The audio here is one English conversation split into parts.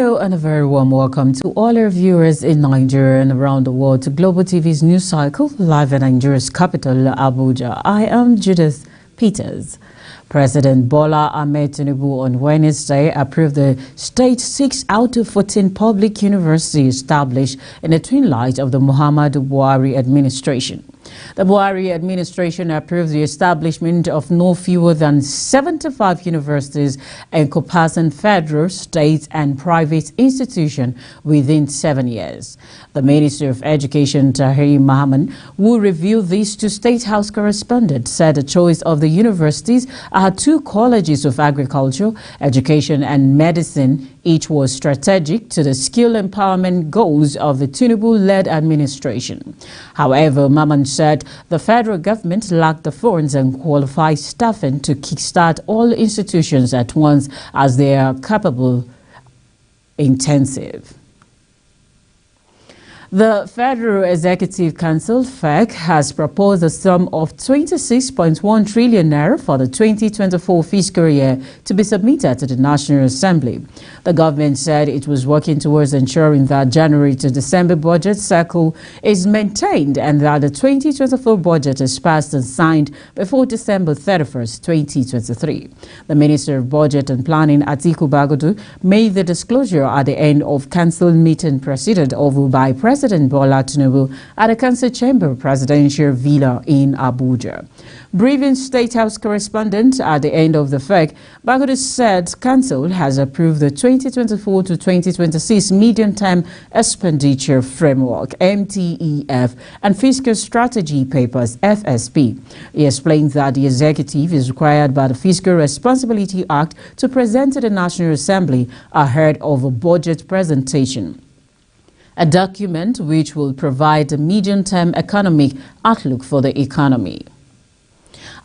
Hello and a very warm welcome to all our viewers in Nigeria and around the world to Global TV's news cycle, live in Nigeria's capital, Abuja. I am Judith Peters. President Bola Ahmed Tinubu on Wednesday approved the state's 6 out of 14 public universities established in the twin light of the Muhammadu Buhari administration. The Buhari administration approved the establishment of no fewer than 75 universities encompassing federal, state and private institutions within 7 years. The Minister of Education, Tahir Mohammed, who revealed this to State House correspondents, said the choice of the universities are 2 colleges of agriculture, education and medicine. Each was strategic to the skill empowerment goals of the Tinubu-led administration. However, Mohammed said the federal government lacked the funds and qualified staffing to kickstart all institutions at once as they are capable intensive. The Federal Executive Council, FEC, has proposed a sum of 26.1 trillion naira for the 2024 fiscal year to be submitted to the National Assembly. The government said it was working towards ensuring that January to December budget cycle is maintained and that the 2024 budget is passed and signed before December 31st, 2023. The Minister of Budget and Planning, Atiku Bagudu, made the disclosure at the end of council meeting presided over by President Bola Tinubu at the Council Chamber Presidential Villa in Abuja. Briefing State House correspondent at the end of the FEC, Bagudu said Council has approved the 2024 to 2026 Medium-Term Expenditure Framework (MTEF) and Fiscal Strategy Papers (FSP). He explained that the executive is required by the Fiscal Responsibility Act to present to the National Assembly ahead of a budget presentation, a document which will provide a medium-term economic outlook for the economy.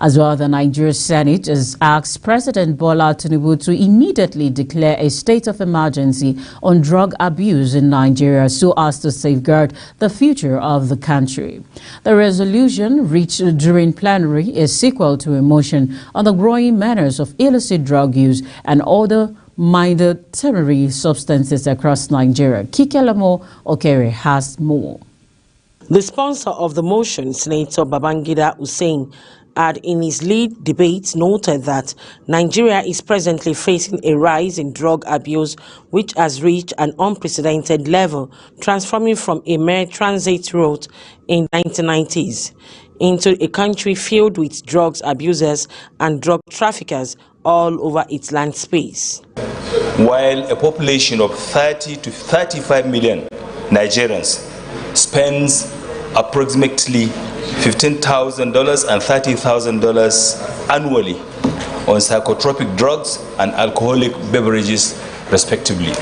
As well, the Nigeria Senate has asked President Bola Tinubu to immediately declare a state of emergency on drug abuse in Nigeria so as to safeguard the future of the country. The resolution reached during plenary is sequel to a motion on the growing menace of illicit drug use and other minor temporary substances across Nigeria. Kikelamo Okere has more. The sponsor of the motion, Senator Babangida Hussein, had in his lead debate noted that Nigeria is presently facing a rise in drug abuse which has reached an unprecedented level, transforming from a mere transit route in the 1990s into a country filled with drugs abusers and drug traffickers all over its land space. While a population of 30 to 35 million Nigerians spends approximately $15,000 and $30,000 annually on psychotropic drugs and alcoholic beverages, respectively.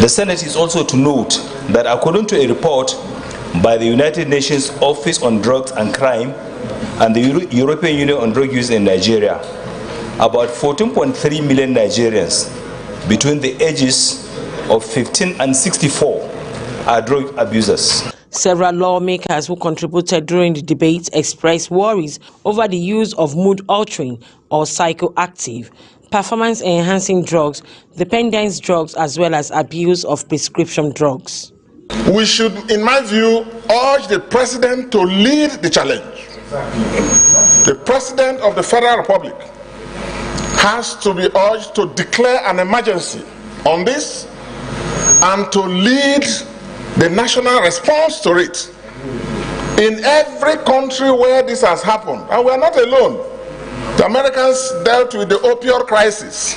The Senate is also to note that according to a report by the United Nations Office on Drugs and Crime and the European Union on Drug Use in Nigeria, about 14.3 million Nigerians between the ages of 15 and 64 are drug abusers. Several lawmakers who contributed during the debate expressed worries over the use of mood-altering or psychoactive, performance-enhancing drugs, dependence drugs, as well as abuse of prescription drugs. We should, in my view, urge the President to lead the challenge. The President of the Federal Republic has to be urged to declare an emergency on this and to lead the national response to it. In every country where this has happened, and we are not alone, the Americans dealt with the opioid crisis.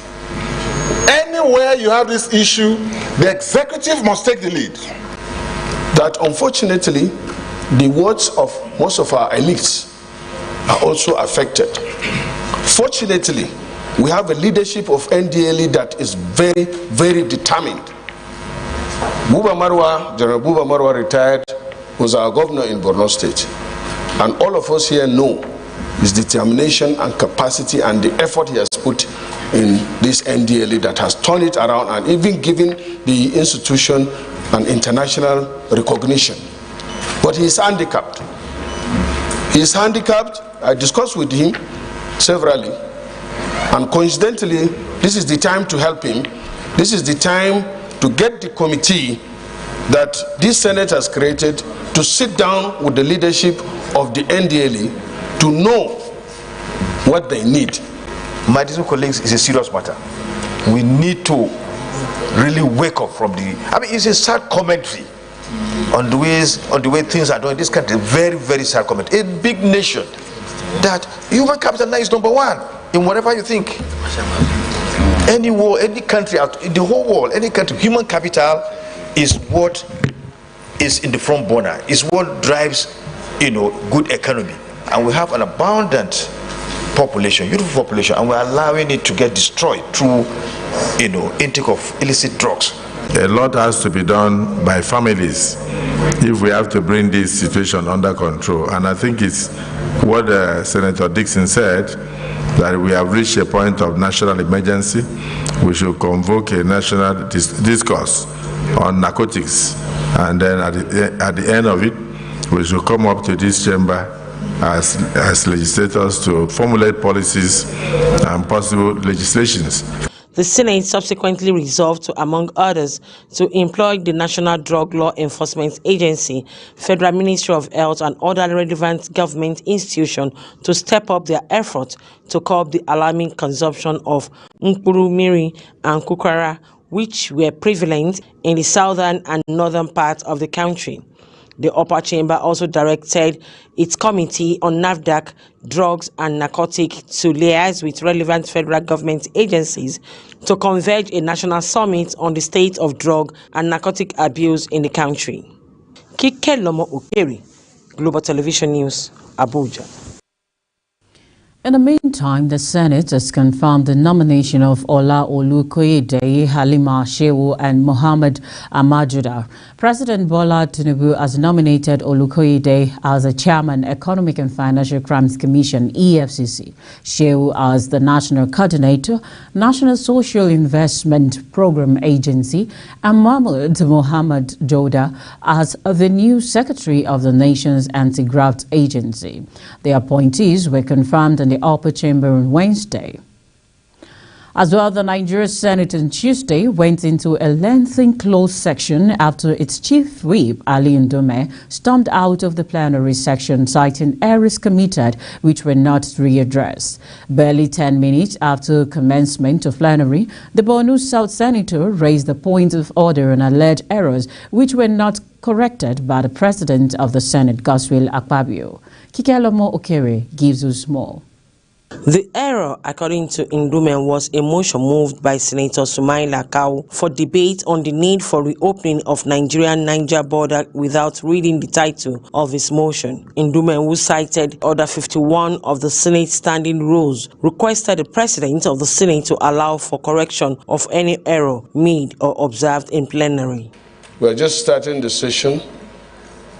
Anywhere you have this issue, the executive must take the lead. That unfortunately, the words of most of our elites are also affected. Fortunately, we have a leadership of NDLE that is very, very determined. Buba Marwa, General Buba Marwa retired, was our governor in Borno State. And all of us here know his determination and capacity and the effort he has put in this NDLE that has turned it around and even given the institution an international recognition. But he is handicapped. He is handicapped. I discussed with him severally. And coincidentally, this is the time to help him This is the time to get the committee that this Senate has created to sit down with the leadership of the NDLE to know what they need. My distinguished colleagues, it's a serious matter. We need to really wake up from it's a sad commentary on the way things are done in this country. Very, very sad commentary. A big nation that human capital now is #1 in whatever you think. Any war, any country out in the whole world, any country, human capital is what is in the front burner, is what drives, good economy. And we have an abundant population, youthful population, and we're allowing it to get destroyed through, intake of illicit drugs. A lot has to be done by families if we have to bring this situation under control. And I think it's what Senator Dixon said, that we have reached a point of national emergency. We should convoke a national discourse on narcotics, and then at the end of it, we should come up to this chamber as legislators to formulate policies and possible legislations. The Senate subsequently resolved to, among others, to employ the National Drug Law Enforcement Agency, Federal Ministry of Health, and other relevant government institutions to step up their efforts to curb the alarming consumption of Mkpuru-Mmiri and Kukara, which were prevalent in the southern and northern parts of the country. The upper chamber also directed its committee on NAFDAC, drugs and narcotics to liaise with relevant federal government agencies to converge a national summit on the state of drug and narcotic abuse in the country. Kike Lomo Ukeri, Global Television News, Abuja. In the meantime, the Senate has confirmed the nomination of Ola Olukoyede, Halima Shehu, and Mohammed Amajuda. President Bola Tinubu has nominated Olukoyede as the chairman, Economic and Financial Crimes Commission (EFCC), Shehu as the national coordinator, National Social Investment Program Agency, and Mohammed Joda as the new secretary of the nation's anti-graft agency. The appointees were confirmed in the upper chamber on Wednesday. As well, the Nigeria Senate on Tuesday went into a lengthy closed section after its chief whip, Ali Ndume, stormed out of the plenary section, citing errors committed which were not readdressed. Barely 10 minutes after commencement of plenary, the Borno South Senator raised the point of order on alleged errors which were not corrected by the President of the Senate, Godswill Akpabio. Kikelomo Okere gives us more. The error, according to Ndume, was a motion moved by Senator Sumaila Kau for debate on the need for reopening of Nigeria-Niger border without reading the title of his motion. Ndume, who cited Order 51 of the Senate Standing Rules, requested the President of the Senate to allow for correction of any error made or observed in plenary. We are just starting the session,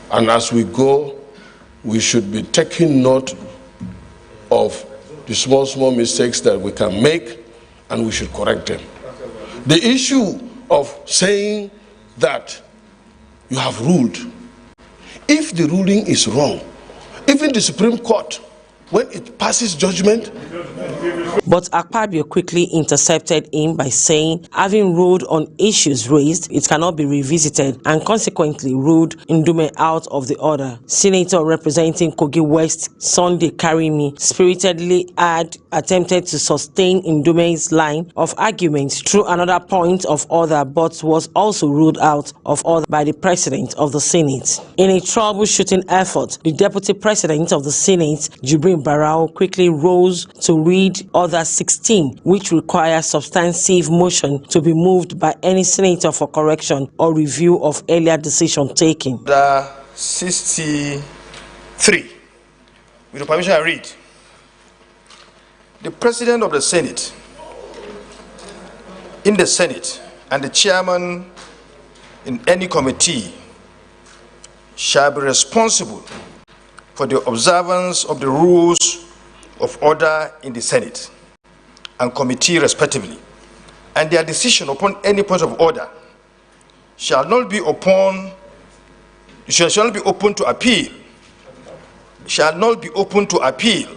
and as we go, we should be taking note of the small mistakes that we can make, and we should correct them. The issue of saying that you have ruled, if the ruling is wrong, even the Supreme Court, when it passes judgment. But Akpabio quickly intercepted him by saying, having ruled on issues raised, it cannot be revisited, and consequently ruled Ndume out of the order. Senator representing Kogi West, Sunday Karimi, spiritedly had attempted to sustain Ndume's line of arguments through another point of order, but was also ruled out of order by the President of the Senate. In a troubleshooting effort, the Deputy President of the Senate, Jibrin Barao, quickly rose to read Order 16, which requires substantive motion to be moved by any senator for correction or review of earlier decision taken. Order 63. With your permission, I read. The President of the Senate, in the Senate, and the chairman in any committee shall be responsible for the observance of the rules of order in the Senate and committee respectively, and their decision upon any point of order shall not be open to appeal, shall not be open to appeal,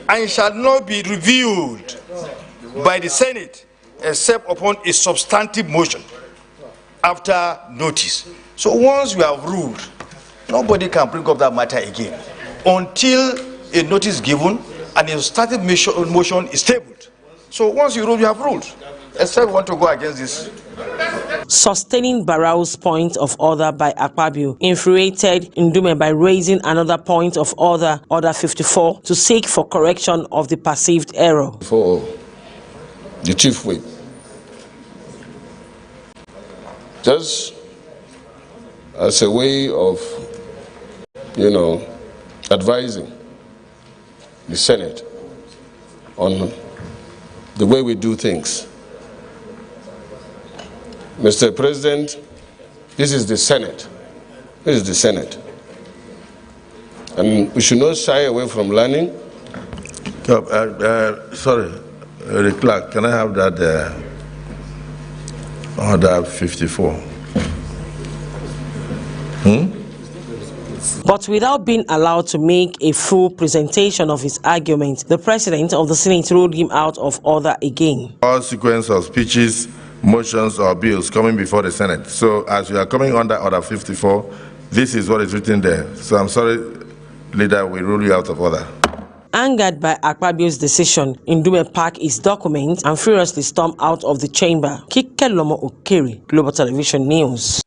and shall not be reviewed by the Senate except upon a substantive motion after notice. So once you have ruled, nobody can bring up that matter again until a notice given and a substantive motion is tabled. So once you rule, you have ruled. Except we want to go against this. Sustaining Barrow's point of order by Akpabio infuriated Ndume by raising another point of order, Order 54, to seek for correction of the perceived error. For the Chief Whip, just as a way of, advising the Senate on the way we do things. Mr. President, this is the Senate. This is the Senate. And we should not shy away from learning. Sorry, the clerk, can I have that Order 54? But without being allowed to make a full presentation of his argument, the President of the Senate ruled him out of order again. All sequence of speeches, motions or bills coming before the Senate. So as we are coming under Order 54, this is what is written there. So I'm sorry, Leader, we rule you out of order. Angered by Akpabio's decision, Ndume packed his documents and furiously stormed out of the chamber. Kikelomo Okeri, Global Television News.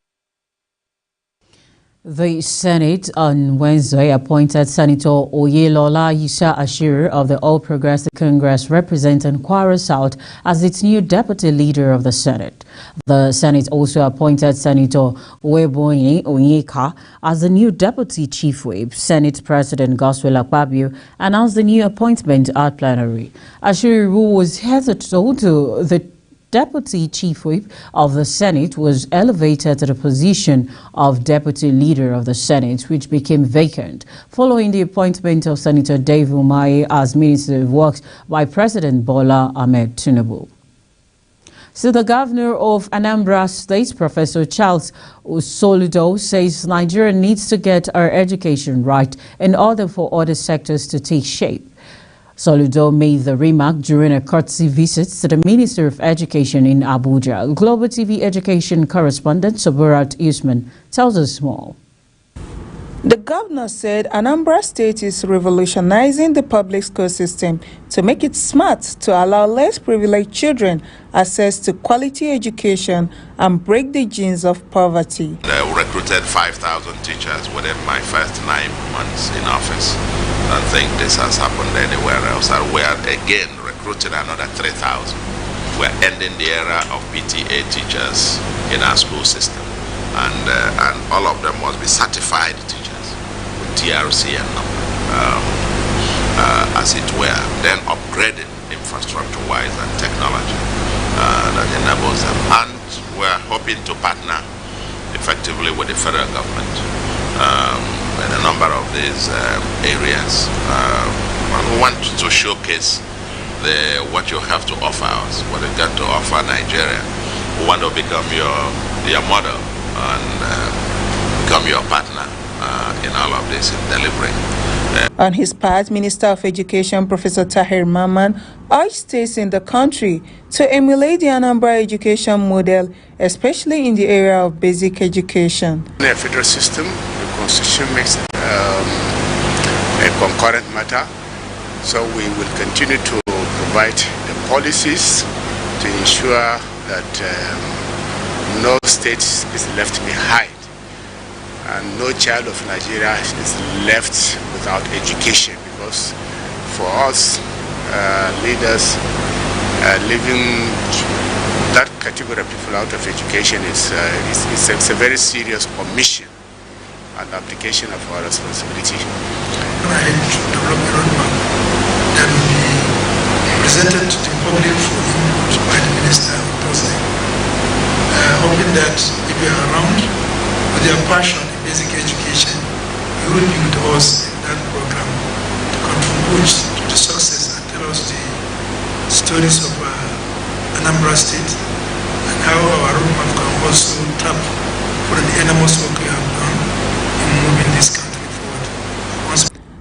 The Senate on Wednesday appointed Senator Oyelola Yisa Ashiru of the All Progressive Congress representing Kwara South as its new deputy leader of the Senate. The Senate also appointed Senator Uweboye Onyeka as the new deputy chief whip. Senate President Godswill Akpabio announced the new appointment at plenary. Ashiru, who was hitherto to the Deputy Chief Whip of the Senate, was elevated to the position of Deputy Leader of the Senate, which became vacant following the appointment of Senator Dave Umahi as Minister of Works by President Bola Ahmed Tinubu. So the governor of Anambra State, Professor Charles Soludo, says Nigeria needs to get our education right in order for other sectors to take shape. Soludo made the remark during a courtesy visit to the Minister of Education in Abuja. Global TV education correspondent Soburat Usman tells us more. The governor said Anambra State is revolutionizing the public school system to make it smart to allow less privileged children access to quality education and break the genes of poverty. I recruited 5,000 teachers within my first 9 months in office. I don't think this has happened anywhere else. And we are again recruiting another 3,000. We're ending the era of PTA teachers in our school system. And all of them must be certified teachers with TRC and as it were. Then upgrading infrastructure-wise and technology that enables them. And we're hoping to partner effectively with the federal government in a number of these areas. We want to showcase what you have to offer us, what you got to offer Nigeria. We want to become your model and become your partner in all of this, in delivering. On his part, Minister of Education Professor Tahir Mamman urged states in the country to emulate the Anambra education model, especially in the area of basic education. In a federal system, the Constitution makes a concurrent matter, so we will continue to provide the policies to ensure that no state is left behind and no child of Nigeria is left without education, because for us leaders, leaving that category of people out of education is a very serious omission and application of our responsibility. I develop a roadmap that will be presented to the public for input by the Minister of President, hoping that if you are around with your passion in basic education, you will be with us in that program to contribute to the success and tell us the stories of Anambra State and how our roadmap can also tap for the enormous work we have done in moving this country forward.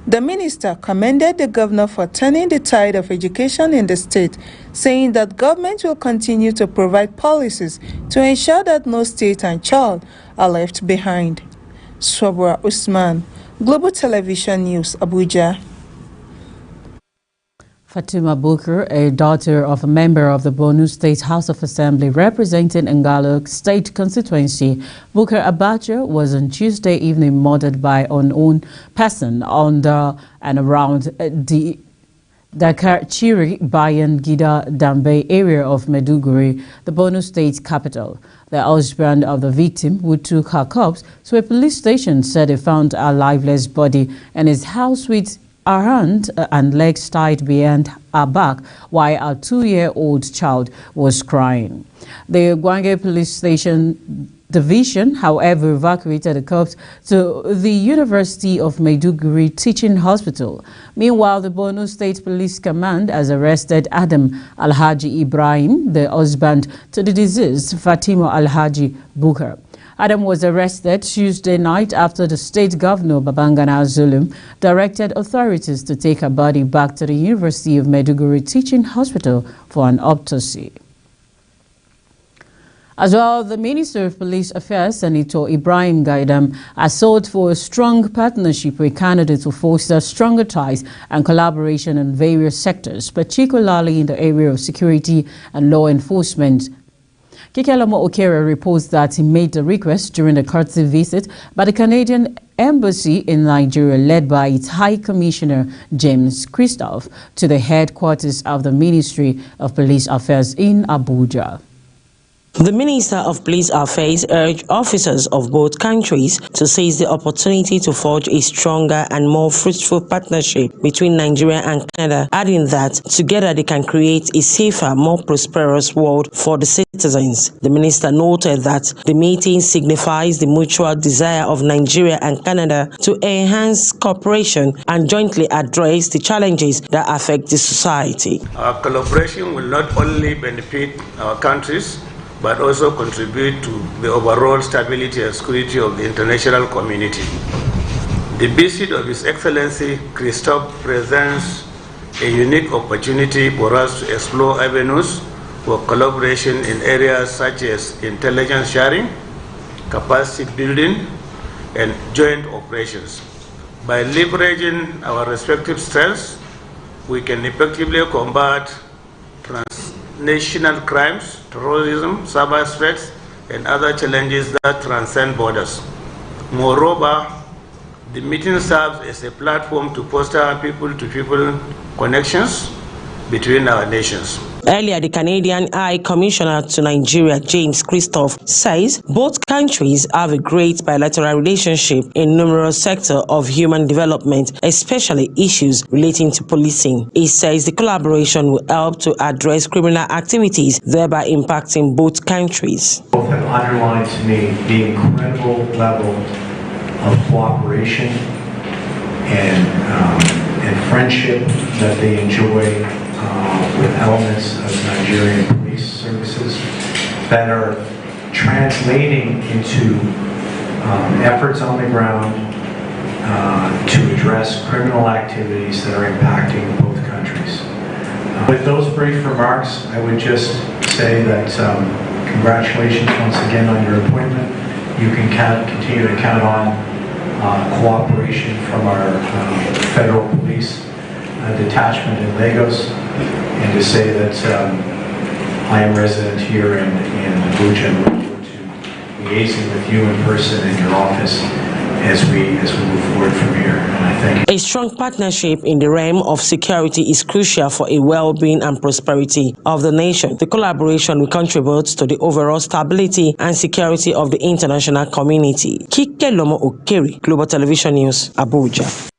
The minister commended the governor for turning the tide of education in the state, saying that government will continue to provide policies to ensure that no state and child are left behind. Swabra Usman, Global Television News, Abuja. Fatima Bukar, a daughter of a member of the Borno State House of Assembly representing Ngalo State Constituency, Bukar Abacha, was on Tuesday evening murdered by an unknown person under and around the Dakar Chiri Bayan Gida Dambe area of Maiduguri, the Borno State capital. The husband of the victim, who took her corpse to a police station, said he found her lifeless body in his house with her hand and legs tied behind her back while a 2-year-old child was crying. The Gwange Police Station Division, however, evacuated the corpse to the University of Maiduguri Teaching Hospital. Meanwhile, the Borno State Police Command has arrested Adam Alhaji Ibrahim, the husband to the deceased Fatima Alhaji Bukar. Adam was arrested Tuesday night after the state governor, Babangana Zulum, directed authorities to take her body back to the University of Maiduguri Teaching Hospital for an autopsy. As well, the Minister of Police Affairs, Senator Ibrahim Gaidam, has sought for a strong partnership with Canada to foster stronger ties and collaboration in various sectors, particularly in the area of security and law enforcement. Kekelomo Okere reports that he made the request during a courtesy visit by the Canadian Embassy in Nigeria, led by its High Commissioner James Christophe, to the headquarters of the Ministry of Police Affairs in Abuja. The Minister of Police Affairs urged officers of both countries to seize the opportunity to forge a stronger and more fruitful partnership between Nigeria and Canada, adding that together they can create a safer, more prosperous world for the citizens. The minister noted that the meeting signifies the mutual desire of Nigeria and Canada to enhance cooperation and jointly address the challenges that affect the society. Our collaboration will not only benefit our countries, but also contribute to the overall stability and security of the international community. The visit of His Excellency Christophe presents a unique opportunity for us to explore avenues for collaboration in areas such as intelligence sharing, capacity building, and joint operations. By leveraging our respective strengths, we can effectively combat transnational crimes, terrorism, cyber threats, and other challenges that transcend borders. Moreover, the meeting serves as a platform to foster people-to-people connections between our nations. Earlier, the Canadian High Commissioner to Nigeria, James Christophe, says both countries have a great bilateral relationship in numerous sectors of human development, especially issues relating to policing. He says the collaboration will help to address criminal activities, thereby impacting both countries. Both have underlined to me the incredible level of cooperation and friendship that they enjoy with elements of Nigerian police services that are translating into efforts on the ground to address criminal activities that are impacting both countries. With those brief remarks, I would just say that congratulations once again on your appointment. You can continue to count on cooperation from our federal police detachment in Lagos, and to say that I am resident here in Abuja and look forward to liaising with you in person in your office as we move forward from here. And I thank you. A strong partnership in the realm of security is crucial for a well-being and prosperity of the nation. The collaboration will contribute to the overall stability and security of the international community. Kekelomo Okere, Global Television News, Abuja.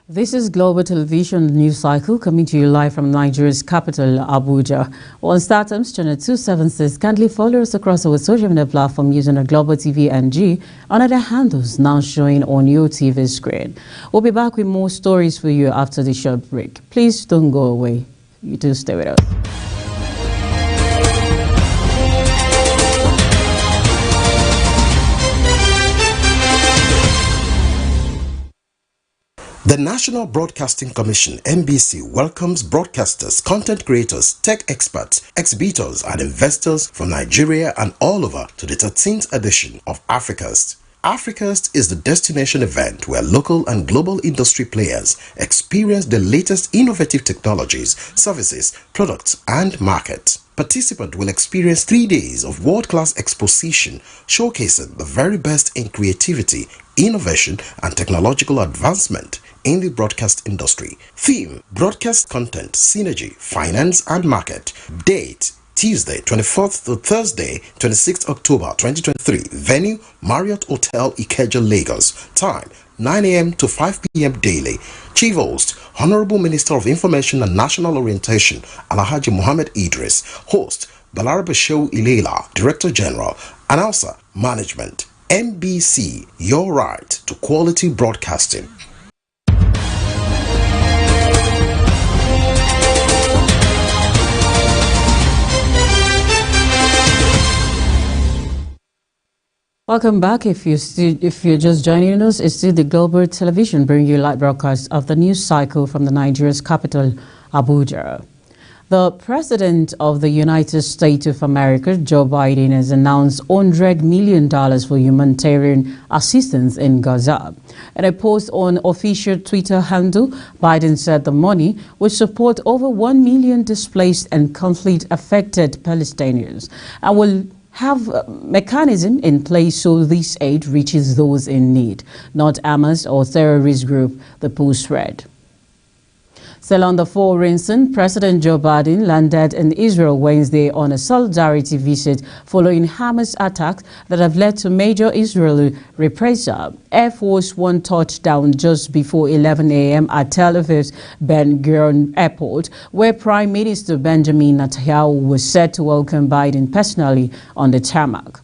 This is Global Television News Cycle coming to you live from Nigeria's capital, Abuja. On StarTimes Channel 276, kindly follow us across our social media platform using our Global TV NG and other handles now showing on your TV screen. We'll be back with more stories for you after the short break. Please don't go away. You do stay with us. The National Broadcasting Commission, NBC, welcomes broadcasters, content creators, tech experts, exhibitors, and investors from Nigeria and all over to the 13th edition of Africast. Africast is the destination event where local and global industry players experience the latest innovative technologies, services, products, and markets. Participants will experience 3 days of world-class exposition showcasing the very best in creativity, innovation, and technological advancement in the broadcast industry. Theme: broadcast content, synergy, finance, and market. Date: Tuesday 24th to Thursday 26th October 2023. Venue: Marriott Hotel Ikeja, Lagos. Time: 9 a.m. to 5 p.m. daily. Chief Host: Honorable Minister of Information and National Orientation, Alhaji Muhammad Idris. Host: Balarabe Shehu Ilela, Director General. Announcer: Management. NBC, your right to quality broadcasting. Welcome back. If you're just joining us, it's still the Global Television bringing you live broadcast of the news cycle from the Nigeria's capital, Abuja. The President of the United States of America, Joe Biden, has announced $100 million for humanitarian assistance in Gaza. In a post on official Twitter handle, Biden said the money will support over 1 million displaced and conflict-affected Palestinians and will have a mechanism in place so this aid reaches those in need, not Hamas or terrorist group, the post read. Still on the foreign scene, President Joe Biden landed in Israel Wednesday on a solidarity visit following Hamas attacks that have led to major Israeli reprisal. Air Force One touched down just before 11 a.m. at Tel Aviv's Ben Gurion Airport, where Prime Minister Benjamin Netanyahu was set to welcome Biden personally on the tarmac.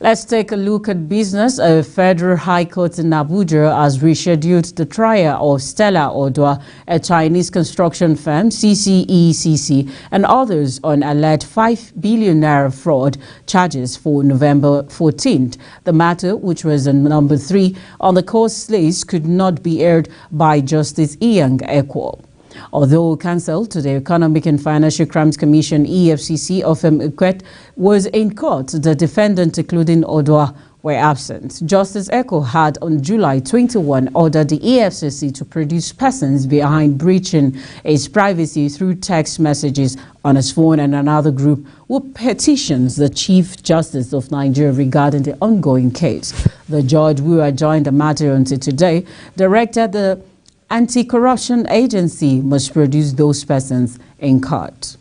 Let's take a look at business. A federal high court in Abuja has rescheduled the trial of Stella Odua, a Chinese construction firm, CCECC, and others on alleged 5 billion naira fraud charges for November 14th. The matter, which was number 3 on the court's list, could not be heard by Justice Iyang Ekwo. Although counsel to the Economic and Financial Crimes Commission, EFCC, of Ikwet was in court, the defendant, including Odua, were absent. Justice Ekwo had on July 21 ordered the EFCC to produce persons behind breaching his privacy through text messages on his phone and another group who petitions the Chief Justice of Nigeria regarding the ongoing case. The judge, who adjourned the matter until today, directed the Anti-Corruption Agency must produce those persons in court.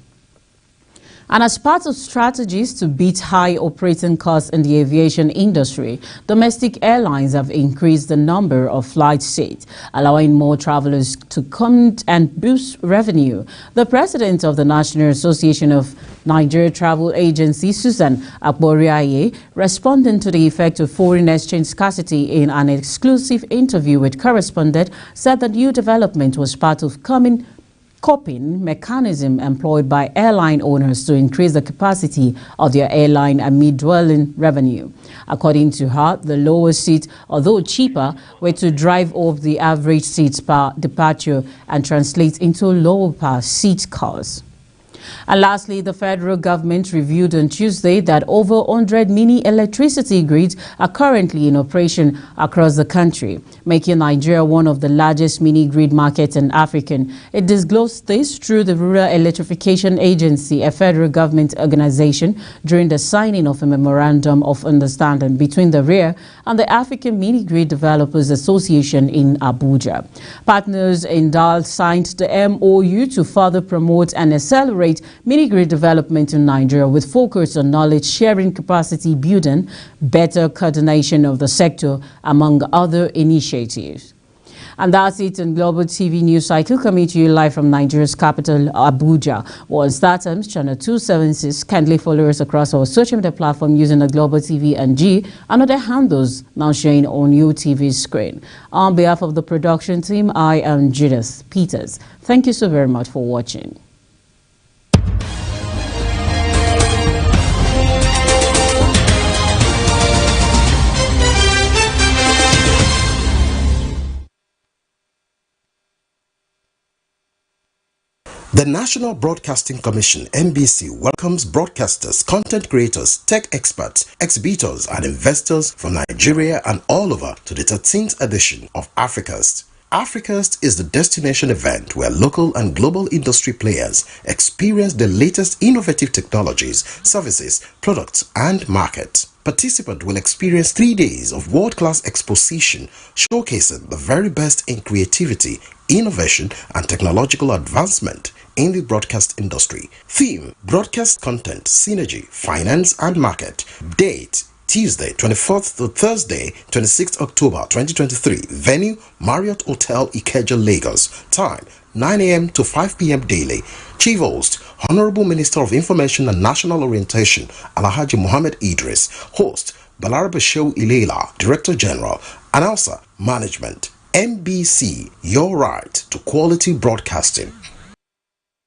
And as part of strategies to beat high operating costs in the aviation industry, domestic airlines have increased the number of flight seats, allowing more travelers to come and boost revenue. The president of the National Association of Nigeria Travel Agency, Susan Akboriaye, responding to the effect of foreign exchange scarcity in an exclusive interview with correspondent, said the new development was part of coping mechanism employed by airline owners to increase the capacity of their airline amid dwindling revenue. According to her, the lower seats, although cheaper, were to drive off the average seats per departure and translate into lower per seat costs. And lastly, the federal government reviewed on Tuesday that over 100 mini electricity grids are currently in operation across the country, making Nigeria one of the largest mini grid markets in Africa. It disclosed this through the Rural Electrification Agency, a federal government organization, during the signing of a memorandum of understanding between the REA and the African Mini Grid Developers Association in Abuja. Partners in DAL signed the MOU to further promote and accelerate mini-grid development in Nigeria with focus on knowledge sharing, capacity building, better coordination of the sector, among other initiatives. And that's it on Global TV News Cycle, coming to you live from Nigeria's capital, Abuja. On StarTimes, channel 276. Kindly follow us across our social media platform using the Global TV and G and other handles now showing on your TV screen. On behalf of the production team, I am Judith Peters. Thank you so very much for watching. The National Broadcasting Commission (NBC) welcomes broadcasters, content creators, tech experts, exhibitors, and investors from Nigeria and all over to the 13th edition of Africast. Africast is the destination event where local and global industry players experience the latest innovative technologies, services, products, and markets. Participants will experience 3 days of world-class exposition showcasing the very best in creativity, innovation, and technological advancement in the broadcast industry. Theme: Broadcast Content, Synergy, Finance and Market. Date: Tuesday 24th to Thursday 26th October 2023. Venue: Marriott Hotel Ikeja, Lagos. Time: 9 a.m. to 5 p.m. daily. Chief Host: Honorable Minister of Information and National Orientation Alhaji Mohammed Idris. Host: Balarabe Shehu Ilela, Director General. Announcer: Management. NBC, your right to quality broadcasting.